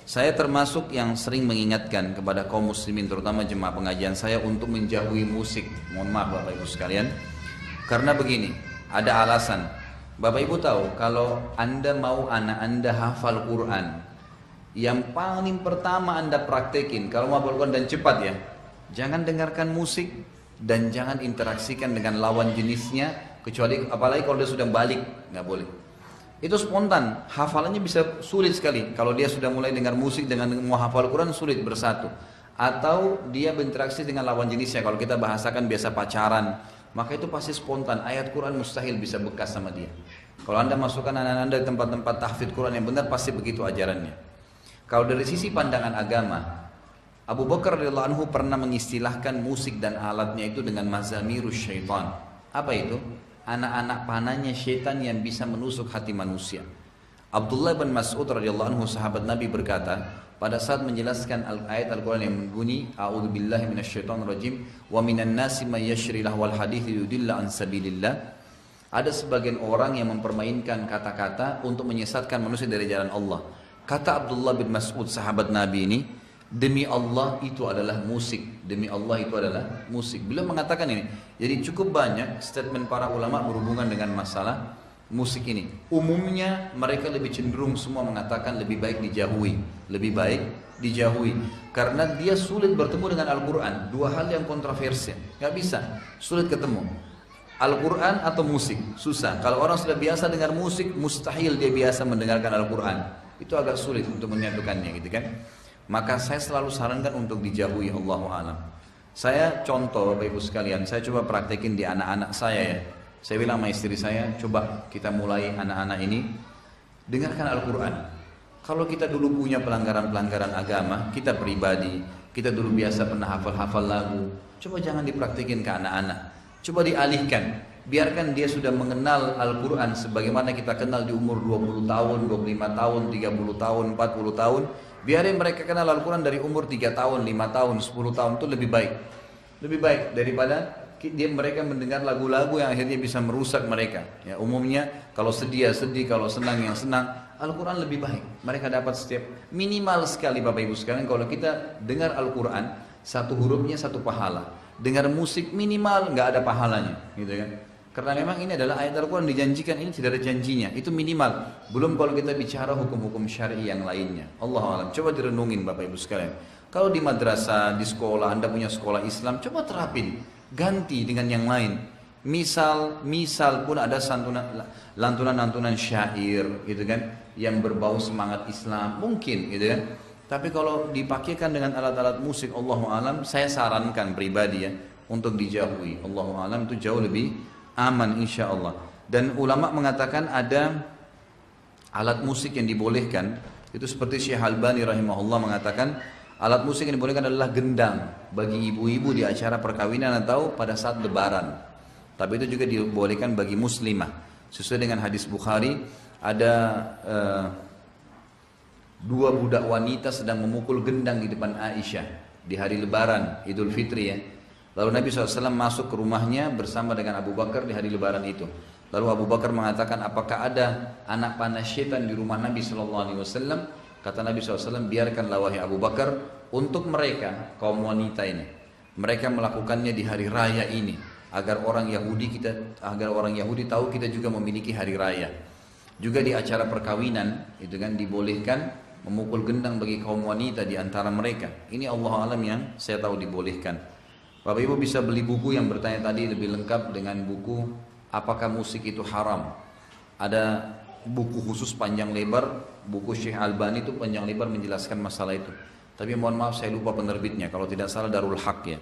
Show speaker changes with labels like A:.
A: Saya termasuk yang sering mengingatkan kepada kaum muslimin, terutama jemaah pengajian saya, untuk menjauhi musik. Mohon maaf Bapak Ibu sekalian. Karena begini, ada alasan. Bapak Ibu tahu, kalau Anda mau anak Anda hafal Quran, yang paling pertama Anda praktekin, kalau mau hafal Quran dan cepat ya, jangan dengarkan musik dan jangan interaksikan dengan lawan jenisnya, kecuali apalagi kalau dia sudah balik, nggak boleh. Itu spontan, hafalannya bisa sulit sekali. Kalau dia sudah mulai dengar musik dengan mau hafal Quran, sulit bersatu. Atau dia berinteraksi dengan lawan jenisnya, kalau kita bahasakan biasa pacaran, maka itu pasti spontan. Ayat Quran mustahil bisa bekas sama dia. Kalau Anda masukkan anak Anda di tempat-tempat tahfidz Quran yang benar, pasti begitu ajarannya. Kalau dari sisi pandangan agama, Abu Bakar radhiyallahu anhu pernah mengistilahkan musik dan alatnya itu dengan mazamirus syaitan. Apa itu? Anak-anak panahnya syaitan yang bisa menusuk hati manusia. Abdullah bin Mas'ud radhiyallahu anhu sahabat Nabi berkata, pada saat menjelaskan ayat Al-Quran yang berbunyi A'udzubillahi minasyaitonirrajim wa minan nasi may yashri lahwal hadits yudilla an sabilillah. Ada sebagian orang yang mempermainkan kata-kata untuk menyesatkan manusia dari jalan Allah. Kata Abdullah bin Mas'ud sahabat Nabi ini, demi Allah itu adalah musik. Demi Allah itu adalah musik. Beliau mengatakan ini. Jadi cukup banyak statement para ulama berhubungan dengan masalah musik ini. Umumnya mereka lebih cenderung semua mengatakan lebih baik dijauhi. Lebih baik dijauhi. Karena dia sulit bertemu dengan Al-Quran. Dua hal yang kontroversial. Gak bisa. Sulit ketemu. Al-Quran atau musik. Susah. Kalau orang sudah biasa dengar musik, mustahil dia biasa mendengarkan Al-Quran. Itu agak sulit untuk menyatukannya gitu kan. Maka saya selalu sarankan untuk dijauhi, Allahu a'lam. Saya contoh Bapak Ibu sekalian, saya coba praktekin di anak-anak saya ya. Saya bilang sama istri saya, coba kita mulai anak-anak ini dengarkan Al-Quran. Kalau kita dulu punya pelanggaran-pelanggaran agama, kita pribadi, kita dulu biasa pernah hafal-hafal lagu, coba jangan dipraktekin ke anak-anak. Coba dialihkan, biarkan dia sudah mengenal Al-Quran sebagaimana kita kenal di umur 20 tahun, 25 tahun, 30 tahun, 40 tahun. Biarin mereka kenal Al-Quran dari umur 3 tahun, 5 tahun, 10 tahun itu lebih baik. Lebih baik daripada mereka mendengar lagu-lagu yang akhirnya bisa merusak mereka. Ya, umumnya kalau sedih ya sedih, kalau senang yang senang. Al-Quran lebih baik. Mereka dapat setiap minimal sekali Bapak Ibu sekalian, kalau kita dengar Al-Quran, satu hurufnya satu pahala. Dengar musik minimal nggak ada pahalanya, gitu kan? Karena memang ini adalah ayat Al-Quran dijanjikan, ini tidak ada janjinya. Itu minimal. Belum kalau kita bicara hukum-hukum syar'i yang lainnya. Allahu a'lam. Coba direnungin Bapak Ibu sekalian. Kalau di madrasah, di sekolah, Anda punya sekolah Islam, coba terapin. Ganti dengan yang lain. Misal pun ada lantunan-lantunan syair, gitu kan, yang berbau semangat Islam, mungkin, gitu kan. Tapi kalau dipakaikan dengan alat-alat musik, Allahu a'lam, saya sarankan pribadi ya, untuk dijauhi. Allahu a'lam, itu jauh lebih aman insya Allah. Dan ulama mengatakan ada alat musik yang dibolehkan. Itu seperti Syekh Albani rahimahullah mengatakan alat musik yang dibolehkan adalah gendang bagi ibu-ibu di acara perkawinan atau pada saat lebaran. Tapi itu juga dibolehkan bagi muslimah. Sesuai dengan hadis Bukhari, ada dua budak wanita sedang memukul gendang di depan Aisyah di hari lebaran Idul Fitri ya. Lalu Nabi SAW masuk ke rumahnya bersama dengan Abu Bakar di hari lebaran itu. Lalu Abu Bakar mengatakan, apakah ada anak panah syaitan di rumah Nabi SAW? Kata Nabi SAW, biarkanlah wahai Abu Bakar, untuk mereka, kaum wanita ini, mereka melakukannya di hari raya ini, agar orang Yahudi tahu kita juga memiliki hari raya. Juga di acara perkawinan, itu kan dibolehkan memukul gendang bagi kaum wanita di antara mereka. Ini Allah alam yang saya tahu dibolehkan. Bapak Ibu bisa beli buku yang bertanya tadi lebih lengkap dengan buku apakah musik itu haram. Ada buku khusus panjang lebar, buku Syekh Albani itu panjang lebar menjelaskan masalah itu. Tapi mohon maaf saya lupa penerbitnya, kalau tidak salah Darul Haq ya.